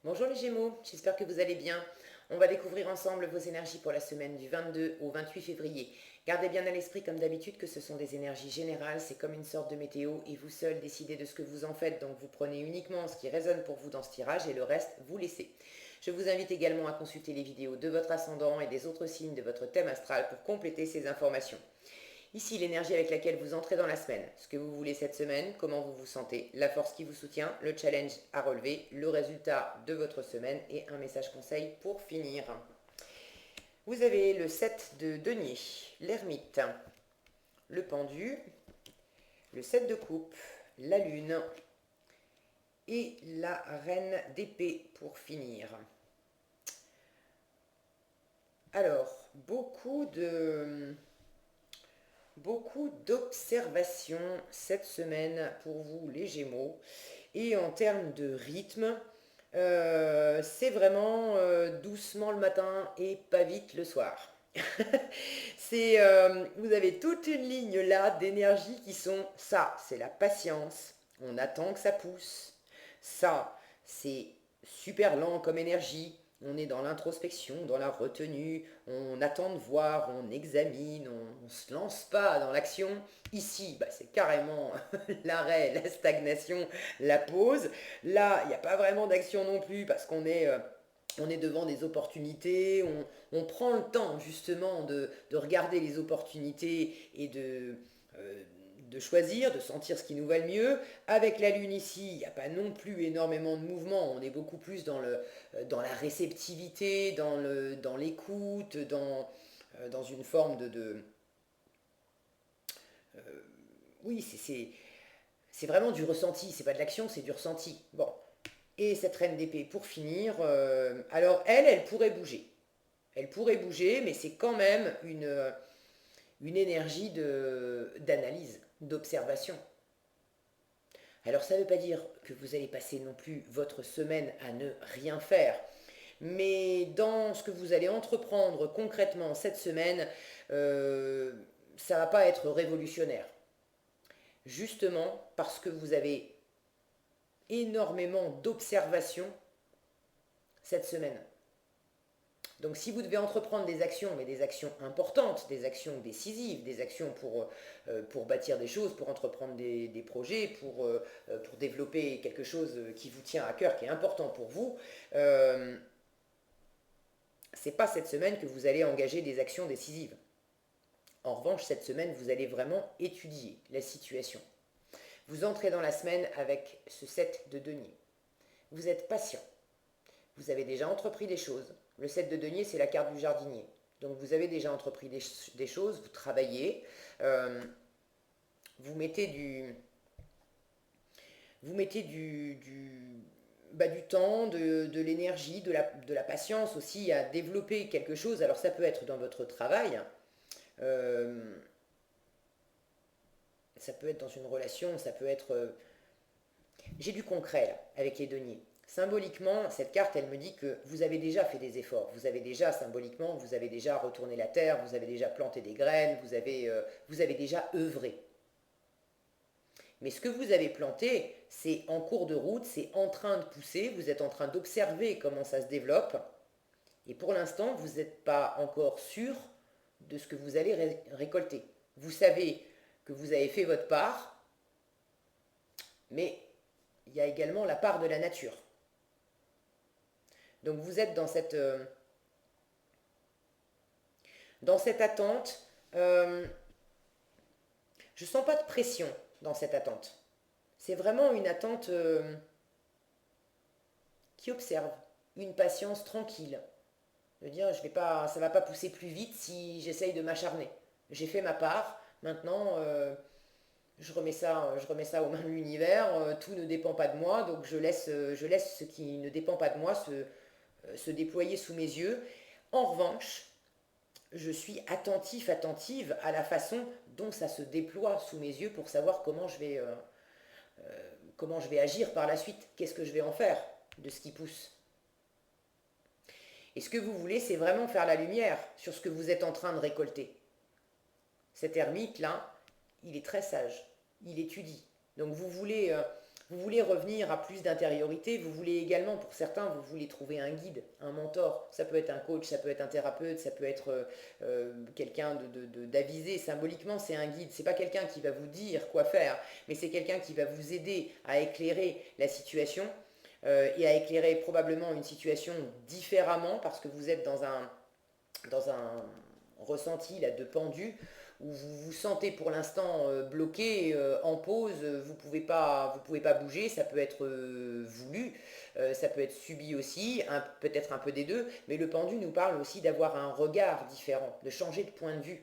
Bonjour les Gémeaux, j'espère que vous allez bien. On va découvrir ensemble vos énergies pour la semaine du 22 au 28 février. Gardez bien à l'esprit comme d'habitude que ce sont des énergies générales, c'est comme une sorte de météo et vous seul décidez de ce que vous en faites, donc vous prenez uniquement ce qui résonne pour vous dans ce tirage et le reste vous laissez. Je vous invite également à consulter les vidéos de votre ascendant et des autres signes de votre thème astral pour compléter ces informations. Ici, l'énergie avec laquelle vous entrez dans la semaine, ce que vous voulez cette semaine, comment vous vous sentez, la force qui vous soutient, le challenge à relever, le résultat de votre semaine et un message conseil pour finir. Vous avez le 7 de denier, l'ermite, le pendu, le 7 de coupe, la lune et la reine d'épée pour finir. Alors, beaucoup d'observations cette semaine pour vous les Gémeaux. Et en termes de rythme, c'est vraiment doucement le matin et pas vite le soir. Vous avez toute une ligne là d'énergie qui sont ça, c'est la patience. On attend que ça pousse. Ça, c'est super lent comme énergie. On est dans l'introspection, dans la retenue, on attend de voir, on examine, on ne se lance pas dans l'action. Ici, bah, c'est carrément l'arrêt, la stagnation, la pause. Là, il n'y a pas vraiment d'action non plus parce on est devant des opportunités, on prend le temps justement de regarder les opportunités et de choisir, de sentir ce qui nous va le mieux. Avec la Lune ici, il n'y a pas non plus énormément de mouvement, on est beaucoup plus dans la réceptivité, dans l'écoute, dans une forme euh, oui, c'est vraiment du ressenti, c'est pas de l'action, c'est du ressenti. Bon, et cette reine d'épée, pour finir, alors elle pourrait bouger. Elle pourrait bouger, mais c'est quand même une énergie d'analyse, d'observation. Alors ça ne veut pas dire que vous allez passer non plus votre semaine à ne rien faire, mais dans ce que vous allez entreprendre concrètement cette semaine, ça ne va pas être révolutionnaire. Justement parce que vous avez énormément d'observations cette semaine. Donc si vous devez entreprendre des actions, mais des actions importantes, des actions décisives, des actions pour bâtir des choses, pour entreprendre des projets, pour développer quelque chose qui vous tient à cœur, qui est important pour vous, c'est pas cette semaine que vous allez engager des actions décisives. En revanche, cette semaine, vous allez vraiment étudier la situation. Vous entrez dans la semaine avec ce 7 de denier. Vous êtes patient. Vous avez déjà entrepris des choses. Le 7 de denier, c'est la carte du jardinier. Donc vous avez déjà entrepris des choses, vous travaillez, vous mettez du temps, de l'énergie, de la patience aussi à développer quelque chose. Alors ça peut être dans votre travail, euh, ça peut être dans une relation, ça peut être... J'ai du concret là, avec les deniers. Symboliquement, cette carte, elle me dit que vous avez déjà fait des efforts. Vous avez déjà, symboliquement, vous avez déjà retourné la terre, vous avez déjà planté des graines, vous avez déjà œuvré. Mais ce que vous avez planté, c'est en cours de route, c'est en train de pousser, vous êtes en train d'observer comment ça se développe. Et pour l'instant, vous n'êtes pas encore sûr de ce que vous allez récolter. Vous savez que vous avez fait votre part, mais il y a également la part de la nature. Donc vous êtes dans cette attente. Je ne sens pas de pression dans cette attente. C'est vraiment une attente qui observe, une patience tranquille. De dire, ça ne va pas pousser plus vite si j'essaye de m'acharner. J'ai fait ma part, maintenant je remets ça aux mains de l'univers, tout ne dépend pas de moi, donc je laisse ce qui ne dépend pas de moi se déployer sous mes yeux. En revanche, je suis attentive à la façon dont ça se déploie sous mes yeux pour savoir comment je vais agir par la suite, qu'est-ce que je vais en faire de ce qui pousse. Et ce que vous voulez, c'est vraiment faire la lumière sur ce que vous êtes en train de récolter. Cet ermite-là, il est très sage, il étudie. Donc vous voulez Vous voulez revenir à plus d'intériorité, vous voulez également, pour certains, vous voulez trouver un guide, un mentor. Ça peut être un coach, ça peut être un thérapeute, ça peut être quelqu'un d'avisé. Symboliquement, c'est un guide. C'est pas quelqu'un qui va vous dire quoi faire, mais c'est quelqu'un qui va vous aider à éclairer la situation et à éclairer probablement une situation différemment parce que vous êtes dans un ressenti là, de pendu où vous vous sentez pour l'instant bloqué, en pause, vous pouvez pas bouger, ça peut être voulu, ça peut être subi aussi, peut-être un peu des deux, mais le pendu nous parle aussi d'avoir un regard différent, de changer de point de vue.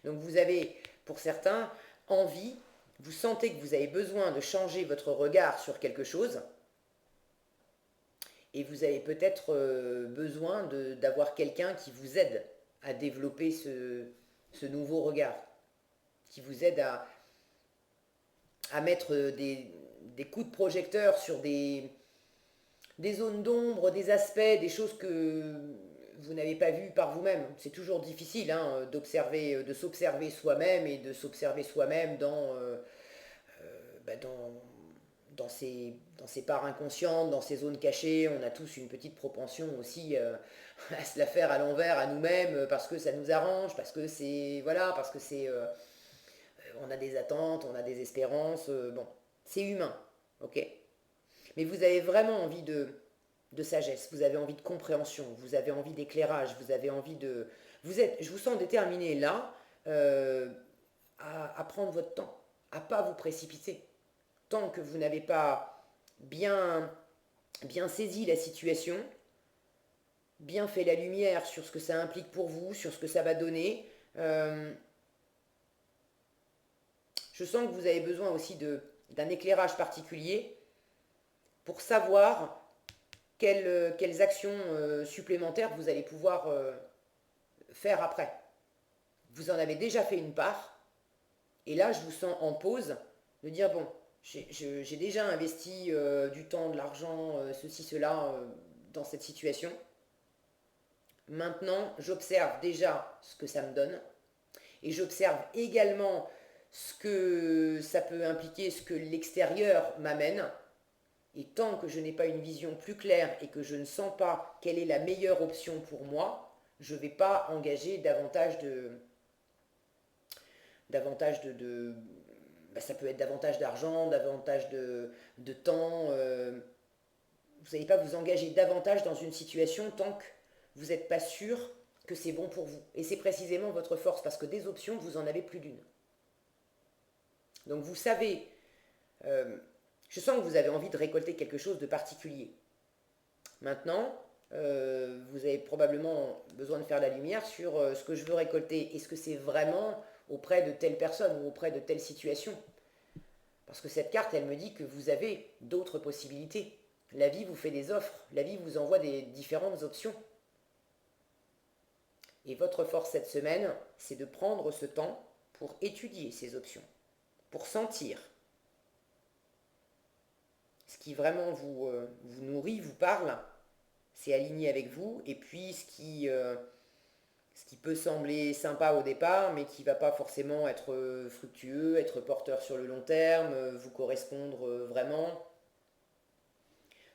Donc vous avez, pour certains, envie, vous sentez que vous avez besoin de changer votre regard sur quelque chose, et vous avez peut-être besoin d'avoir quelqu'un qui vous aide à développer ce nouveau regard, qui vous aide à mettre des coups de projecteur sur des zones d'ombre, des aspects, des choses que vous n'avez pas vues par vous-même. C'est toujours difficile hein, d'observer, de s'observer soi-même et de s'observer soi-même dans ses parts inconscientes, dans ses zones cachées. On a tous une petite propension aussi à se la faire à l'envers à nous-mêmes parce que ça nous arrange, parce que c'est voilà, parce que c'est on a des attentes, on a des espérances. Bon, c'est humain, ok. Mais vous avez vraiment envie de sagesse, vous avez envie de compréhension, vous avez envie d'éclairage, vous avez envie de je vous sens déterminé là à prendre votre temps, à pas vous précipiter tant que vous n'avez pas bien saisi la situation, bien fait la lumière sur ce que ça implique pour vous, sur ce que ça va donner. Je sens que vous avez besoin aussi d'un éclairage particulier pour savoir quelles actions supplémentaires vous allez pouvoir faire après. Vous en avez déjà fait une part, et là je vous sens en pause de dire bon, j'ai déjà investi du temps, de l'argent, ceci, cela, dans cette situation. Maintenant, j'observe déjà ce que ça me donne et j'observe également ce que ça peut impliquer, ce que l'extérieur m'amène. Et tant que je n'ai pas une vision plus claire et que je ne sens pas quelle est la meilleure option pour moi, je ne vais pas engager ça peut être davantage d'argent, davantage de temps. Vous n'allez pas vous engager davantage dans une situation tant que vous n'êtes pas sûr que c'est bon pour vous. Et c'est précisément votre force, parce que des options, vous en avez plus d'une. Donc vous savez, je sens que vous avez envie de récolter quelque chose de particulier. Maintenant, vous avez probablement besoin de faire la lumière sur ce que je veux récolter. Est-ce que c'est vraiment auprès de telle personne ou auprès de telle situation? Parce que cette carte, elle me dit que vous avez d'autres possibilités. La vie vous fait des offres, la vie vous envoie des différentes options. Et votre force cette semaine, c'est de prendre ce temps pour étudier ces options, pour sentir ce qui vraiment vous nourrit, vous parle, c'est aligné avec vous, et puis ce qui peut sembler sympa au départ, mais qui ne va pas forcément être fructueux, être porteur sur le long terme, vous correspondre vraiment.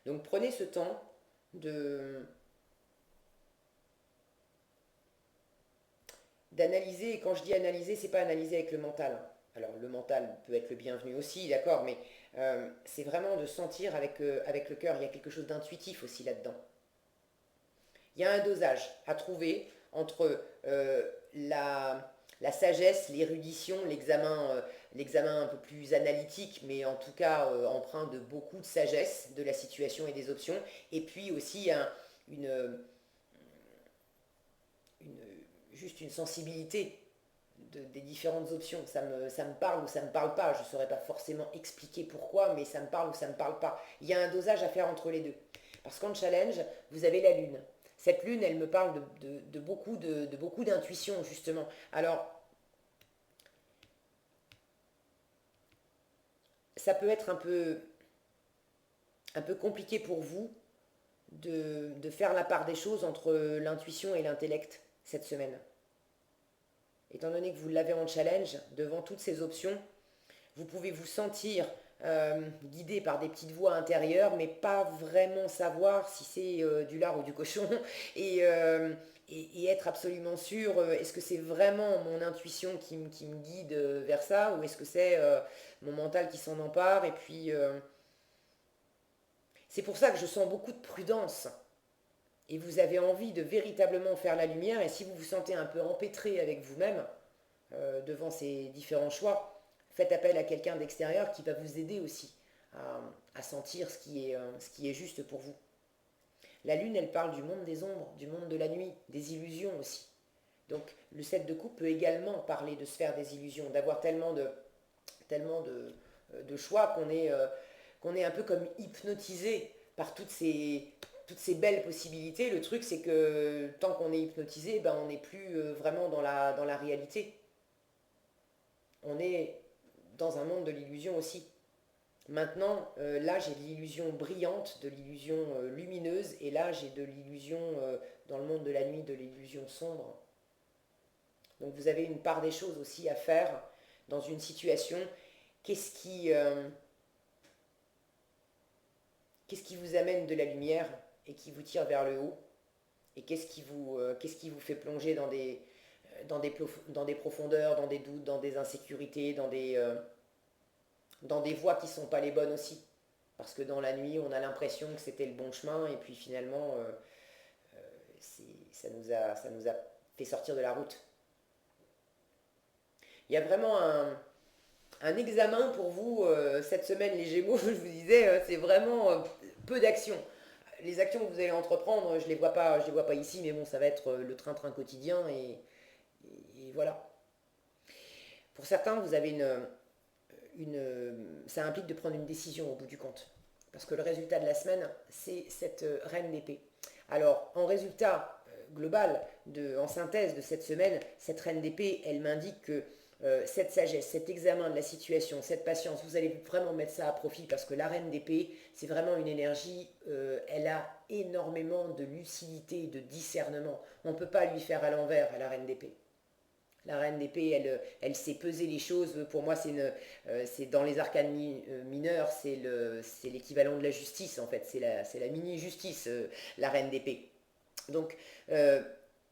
Donc prenez ce temps d'analyser, et quand je dis analyser, c'est pas analyser avec le mental. Alors le mental peut être le bienvenu aussi, d'accord, mais c'est vraiment de sentir avec le cœur, il y a quelque chose d'intuitif aussi là-dedans. Il y a un dosage à trouver entre la sagesse, l'érudition, l'examen un peu plus analytique, mais en tout cas empreint de beaucoup de sagesse de la situation et des options, et puis aussi une, juste une sensibilité des différentes options. Ça me parle ou ça ne me parle pas. Je ne saurais pas forcément expliquer pourquoi, mais ça me parle ou ça ne me parle pas. Il y a un dosage à faire entre les deux. Parce qu'en challenge, vous avez la lune. Cette lune, elle me parle de beaucoup d'intuition, justement. Alors, ça peut être un peu compliqué pour vous de faire la part des choses entre l'intuition et l'intellect cette semaine. Étant donné que vous l'avez en challenge, devant toutes ces options, vous pouvez vous sentir guidé par des petites voix intérieures, mais pas vraiment savoir si c'est du lard ou du cochon, et, euh, et être absolument sûr, est-ce que c'est vraiment mon intuition qui me guide vers ça, ou est-ce que c'est mon mental qui s'en empare, et puis c'est pour ça que je sens beaucoup de prudence, et vous avez envie de véritablement faire la lumière, et si vous vous sentez un peu empêtré avec vous-même, devant ces différents choix, faites appel à quelqu'un d'extérieur qui va vous aider aussi à sentir ce qui est juste pour vous. La lune, elle parle du monde des ombres, du monde de la nuit, des illusions aussi. Donc le 7 de coupe peut également parler de se faire des illusions, d'avoir tellement de choix qu'on est un peu comme hypnotisé par toutes ces belles possibilités. Le truc, c'est que tant qu'on est hypnotisé, ben, on n'est plus vraiment dans la réalité. On est dans un monde de l'illusion aussi. Maintenant, là, j'ai de l'illusion brillante, de l'illusion lumineuse, et là, j'ai de l'illusion dans le monde de la nuit, de l'illusion sombre. Donc, vous avez une part des choses aussi à faire dans une situation. Qu'est-ce qui, euh, qu'est-ce qui vous amène de la lumière et qui vous tire vers le haut? Et qu'est-ce qui vous fait plonger dans des profondeurs, dans des doutes, dans des insécurités, dans des voies qui ne sont pas les bonnes aussi. Parce que dans la nuit, on a l'impression que c'était le bon chemin, et puis finalement, ça nous a fait sortir de la route. Il y a vraiment un examen pour vous cette semaine, les Gémeaux, je vous disais, c'est vraiment peu d'actions. Les actions que vous allez entreprendre, je les vois pas ici, mais bon, ça va être le train-train quotidien, et voilà. Pour certains, vous avez ça implique de prendre une décision au bout du compte. Parce que le résultat de la semaine, c'est cette reine d'épée. Alors, en résultat global, en synthèse de cette semaine, cette reine d'épée, elle m'indique que cette sagesse, cet examen de la situation, cette patience, vous allez vraiment mettre ça à profit parce que la reine d'épée, c'est vraiment une énergie, elle a énormément de lucidité, de discernement. On ne peut pas lui faire à l'envers à la reine d'épée. La reine d'épée, elle sait peser les choses. Pour moi, c'est dans les arcanes mineurs, c'est l'équivalent de la justice, en fait. C'est la mini-justice, la reine d'épée. Donc, euh,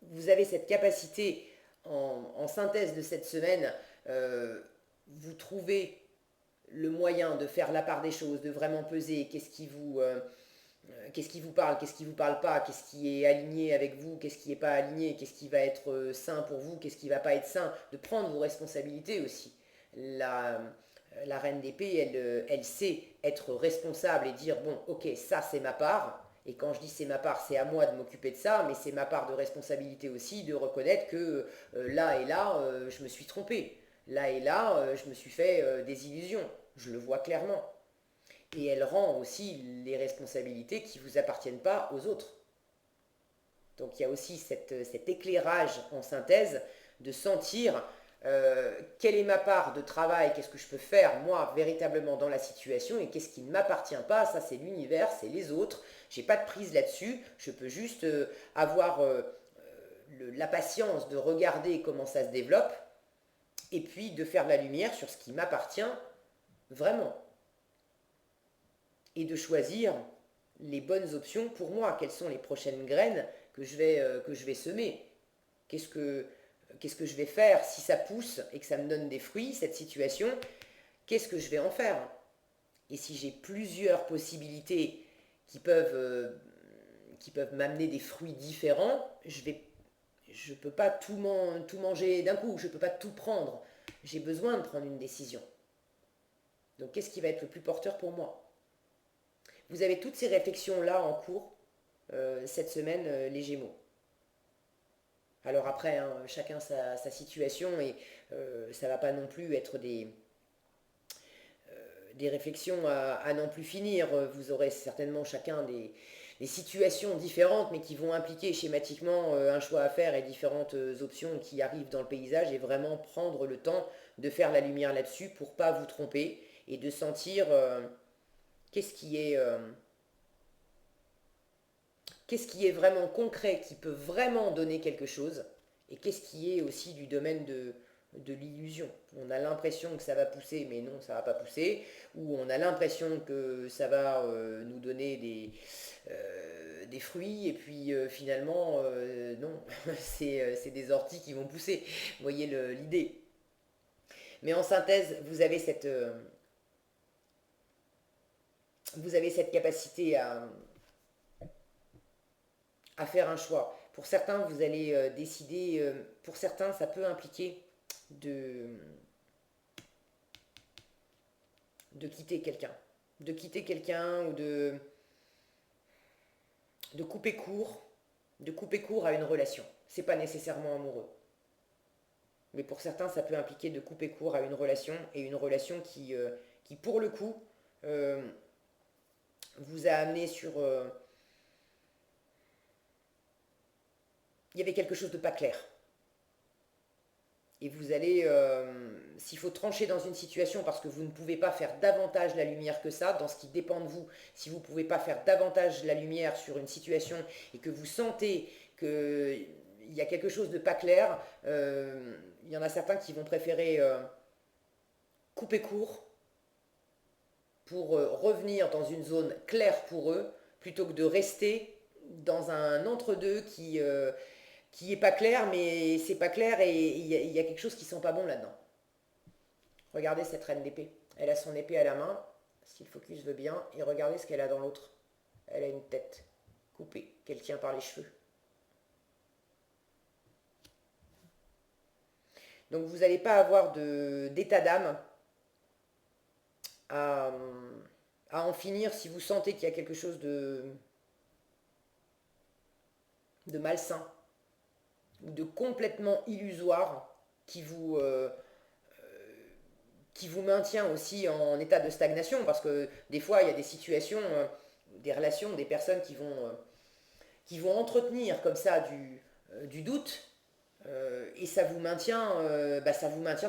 vous avez cette capacité, en synthèse de cette semaine, vous trouvez le moyen de faire la part des choses, de vraiment peser qu'est-ce qui vous parle, qu'est-ce qui vous parle pas, qu'est-ce qui est aligné avec vous, qu'est-ce qui n'est pas aligné, qu'est-ce qui va être sain pour vous, qu'est-ce qui va pas être sain, de prendre vos responsabilités aussi. La reine d'épée, elle sait être responsable et dire, bon, ok, ça c'est ma part, et quand je dis c'est ma part, c'est à moi de m'occuper de ça, mais c'est ma part de responsabilité aussi de reconnaître que là et là, je me suis trompé. Là et là, je me suis fait des illusions. Je le vois clairement. Et elle rend aussi les responsabilités qui ne vous appartiennent pas aux autres. Donc il y a aussi cet éclairage en synthèse de sentir quelle est ma part de travail, qu'est-ce que je peux faire moi véritablement dans la situation et qu'est-ce qui ne m'appartient pas, ça c'est l'univers, c'est les autres, j'ai pas de prise là-dessus, je peux juste avoir la patience de regarder comment ça se développe et puis de faire la lumière sur ce qui m'appartient vraiment et de choisir les bonnes options pour moi. Quelles sont les prochaines graines que je vais semer? Qu'est-ce que, qu'est-ce que je vais faire si ça pousse et que ça me donne des fruits, cette situation? Qu'est-ce que je vais en faire? Et si j'ai plusieurs possibilités qui peuvent, euh, qui peuvent m'amener des fruits différents, je ne peux pas tout manger d'un coup, je ne peux pas tout prendre. J'ai besoin de prendre une décision. Donc qu'est-ce qui va être le plus porteur pour moi? Vous avez toutes ces réflexions-là en cours cette semaine, les Gémeaux. Alors après, hein, chacun sa situation et ça ne va pas non plus être des réflexions à n'en plus finir. Vous aurez certainement chacun des situations différentes mais qui vont impliquer schématiquement un choix à faire et différentes options qui arrivent dans le paysage et vraiment prendre le temps de faire la lumière là-dessus pour ne pas vous tromper et de sentir qu'est-ce qui est... qu'est-ce qui est vraiment concret, qui peut vraiment donner quelque chose, et qu'est-ce qui est aussi du domaine de l'illusion. On a l'impression que ça va pousser, mais non, ça va pas pousser. Ou on a l'impression que ça va nous donner des fruits, et puis finalement, non, c'est des orties qui vont pousser. Vous voyez l'idée. Mais en synthèse, vous avez cette capacité à faire un choix. Pour certains, vous allez décider, pour certains, ça peut impliquer de, de quitter quelqu'un. De quitter quelqu'un ou de couper court, de couper court à une relation. C'est pas nécessairement amoureux. Mais pour certains, ça peut impliquer de couper court à une relation, et une relation qui pour le coup, euh, vous a amené sur... il y avait quelque chose de pas clair. Et vous allez, s'il faut trancher dans une situation parce que vous ne pouvez pas faire davantage la lumière que ça, dans ce qui dépend de vous, si vous ne pouvez pas faire davantage la lumière sur une situation et que vous sentez qu'il y a quelque chose de pas clair, il y en a certains qui vont préférer couper court pour revenir dans une zone claire pour eux, plutôt que de rester dans un entre-deux qui est pas clair, mais c'est pas clair et il y a quelque chose qui sent pas bon là-dedans. Regardez cette reine d'épée. Elle a son épée à la main, si le focus veut bien, et regardez ce qu'elle a dans l'autre. Elle a une tête coupée, qu'elle tient par les cheveux. Donc vous n'allez pas avoir d'état d'âme à en finir si vous sentez qu'il y a quelque chose de malsain ou de complètement illusoire qui vous maintient aussi en état de stagnation, parce que des fois il y a des situations, des relations, des personnes qui vont entretenir comme ça du doute, et ça vous maintient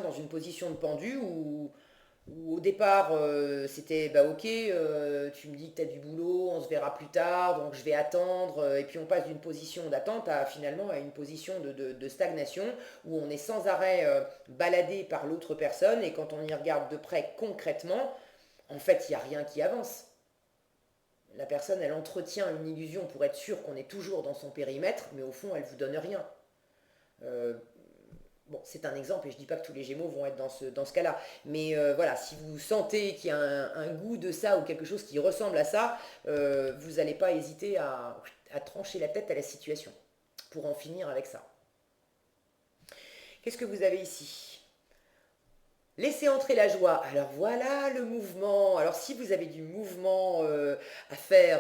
dans une position de pendu où au départ c'était bah ok, tu me dis que tu as du boulot, on se verra plus tard, donc je vais attendre, et puis on passe d'une position d'attente à finalement à une position de stagnation où on est sans arrêt baladé par l'autre personne, et quand on y regarde de près concrètement, en fait il n'y a rien qui avance. La personne, elle entretient une illusion pour être sûre qu'on est toujours dans son périmètre, mais au fond elle ne vous donne rien. Euh, Bon, c'est un exemple et je ne dis pas que tous les Gémeaux vont être dans ce cas-là. Mais voilà, si vous sentez qu'il y a un goût de ça ou quelque chose qui ressemble à ça, vous n'allez pas hésiter à trancher la tête à la situation pour en finir avec ça. Qu'est-ce que vous avez ici? Laissez entrer la joie. Alors voilà le mouvement. Alors si vous avez du mouvement à faire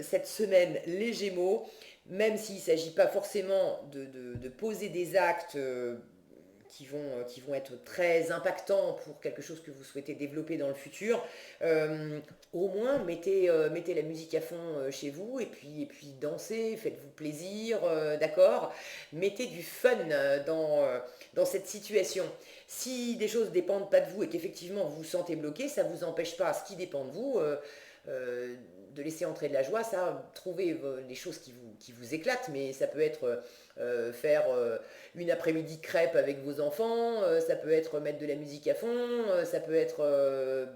cette semaine, les Gémeaux, même s'il ne s'agit pas forcément de poser des actes qui vont être très impactants pour quelque chose que vous souhaitez développer dans le futur, au moins mettez la musique à fond chez vous, et puis dansez, faites-vous plaisir, d'accord? Mettez du fun dans cette situation. Si des choses ne dépendent pas de vous et qu'effectivement vous vous sentez bloqué, ça ne vous empêche pas, ce qui dépend de vous, de laisser entrer de la joie. Ça, trouvez des choses qui vous éclatent, mais ça peut être faire une après-midi crêpe avec vos enfants, ça peut être mettre de la musique à fond, ça peut être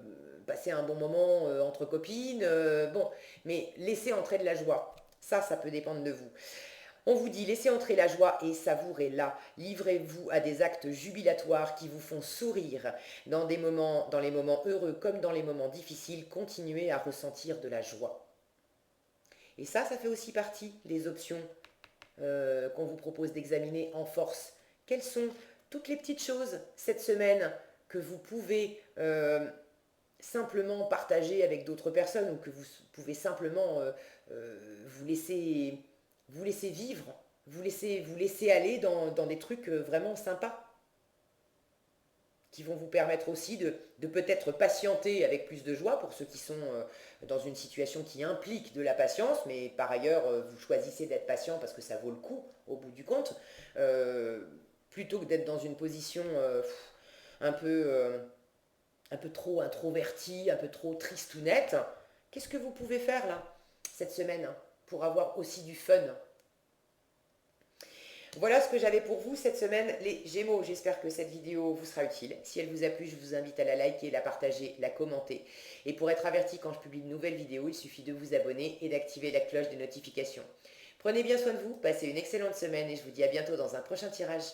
passer un bon moment entre copines, bon, mais laissez entrer de la joie. Ça peut dépendre de vous. On vous dit, laissez entrer la joie et savourez-la. Livrez-vous à des actes jubilatoires qui vous font sourire. Dans les moments heureux comme dans les moments difficiles, continuez à ressentir de la joie. Et ça fait aussi partie des options qu'on vous propose d'examiner en force. Quelles sont toutes les petites choses cette semaine que vous pouvez simplement partager avec d'autres personnes, ou que vous pouvez simplement vous laisser vivre, vous laisser aller dans des trucs vraiment sympas, qui vont vous permettre aussi de peut-être patienter avec plus de joie pour ceux qui sont dans une situation qui implique de la patience, mais par ailleurs vous choisissez d'être patient parce que ça vaut le coup au bout du compte, plutôt que d'être dans une position un peu trop introvertie, un peu trop tristounette. Qu'est-ce que vous pouvez faire là cette semaine pour avoir aussi du fun? Voilà ce que j'avais pour vous cette semaine, les Gémeaux. J'espère que cette vidéo vous sera utile. Si elle vous a plu, je vous invite à la liker, la partager, la commenter. Et pour être averti quand je publie de nouvelles vidéos, il suffit de vous abonner et d'activer la cloche des notifications. Prenez bien soin de vous, passez une excellente semaine et je vous dis à bientôt dans un prochain tirage.